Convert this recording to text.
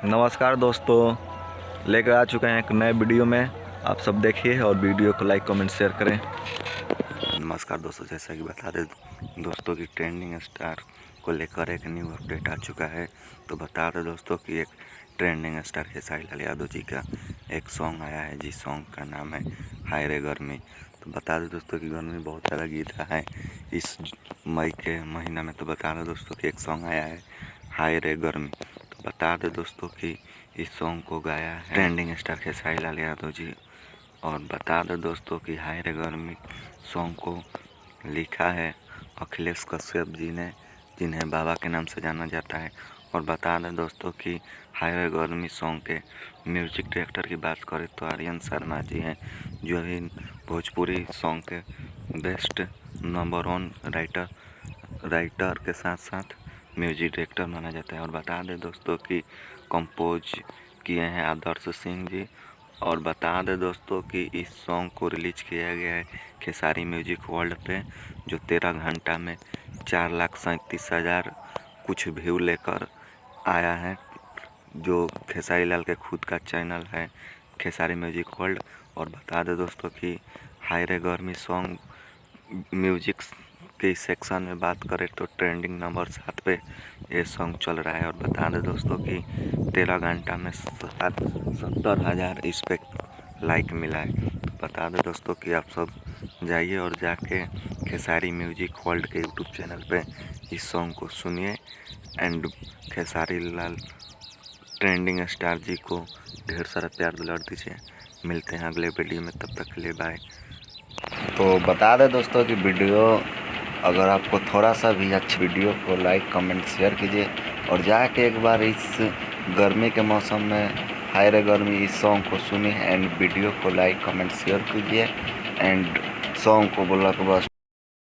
नमस्कार दोस्तों, लेकर आ चुके हैं एक नए वीडियो में। आप सब देखिए और वीडियो को लाइक कमेंट शेयर करें। नमस्कार दोस्तों, जैसा कि बता दें दोस्तों की ट्रेंडिंग स्टार को लेकर एक न्यू अपडेट आ चुका है। तो बता दें दोस्तों कि एक ट्रेंडिंग स्टार खेसारी लाल यादव जी का एक सॉन्ग आया है, जिस सॉन्ग का नाम है हाय रे गर्मी। तो बता दें दोस्तों कि गर्मी बहुत ज़्यादा गिर रहा है इस मई के महीना में। तो बता दें दोस्तों कि एक सॉन्ग आया है हाय रे गर्मी। तो बता दें दोस्तों कि इस सॉन्ग को गाया है ट्रेंडिंग स्टार खेसारी लाल यादव जी। और बता दें दोस्तों कि हाय रे गर्मी सॉन्ग को लिखा है अखिलेश कश्यप जी ने, जिन्हें बाबा के नाम से जाना जाता है। और बता दें दोस्तों कि हाय रे गर्मी सॉन्ग के म्यूजिक डायरेक्टर की बात करें तो आर्यन शर्मा जी हैं, जो ही भोजपुरी सॉन्ग के बेस्ट नंबर 1 राइटर के साथ साथ म्यूजिक डायरेक्टर माना जाता है। और बता दें दोस्तों कि कंपोज किए हैं आदर्श सिंह जी। और बता दें दोस्तों कि इस सॉन्ग को रिलीज किया गया है खेसारी म्यूजिक वर्ल्ड पे, जो 13 घंटा में 4,37,000 कुछ व्यू लेकर आया है, जो खेसारी लाल के खुद का चैनल है खेसारी म्यूजिक वर्ल्ड। और बता दें दोस्तों कि हाय रे गर्मी सॉन्ग म्यूजिक के सेक्शन में बात करें तो ट्रेंडिंग नंबर 7 पे ये सॉन्ग चल रहा है। और बता दें दोस्तों कि 13 घंटा में 70,000 इस पे लाइक मिला है। तो बता दें दोस्तों कि आप सब जाइए और जाके खेसारी म्यूजिक वर्ल्ड के यूट्यूब चैनल पे इस सॉन्ग को सुनिए। And Khesari Lal trending star ji को ढेर सारा प्यार दुलार दीजिए। मिलते हैं अगले वीडियो में, तब तक के लिए बाय। तो बता दें दोस्तों कि वीडियो अगर आपको थोड़ा सा भी अच्छा वीडियो को लाइक कमेंट शेयर कीजिए। और जाके एक बार इस गर्मी के मौसम में हाय रे गर्मी इस सॉन्ग को सुनिए एंड वीडियो को लाइक कमेंट शेयर कीजिए। एंड सॉन्ग को बोला के बस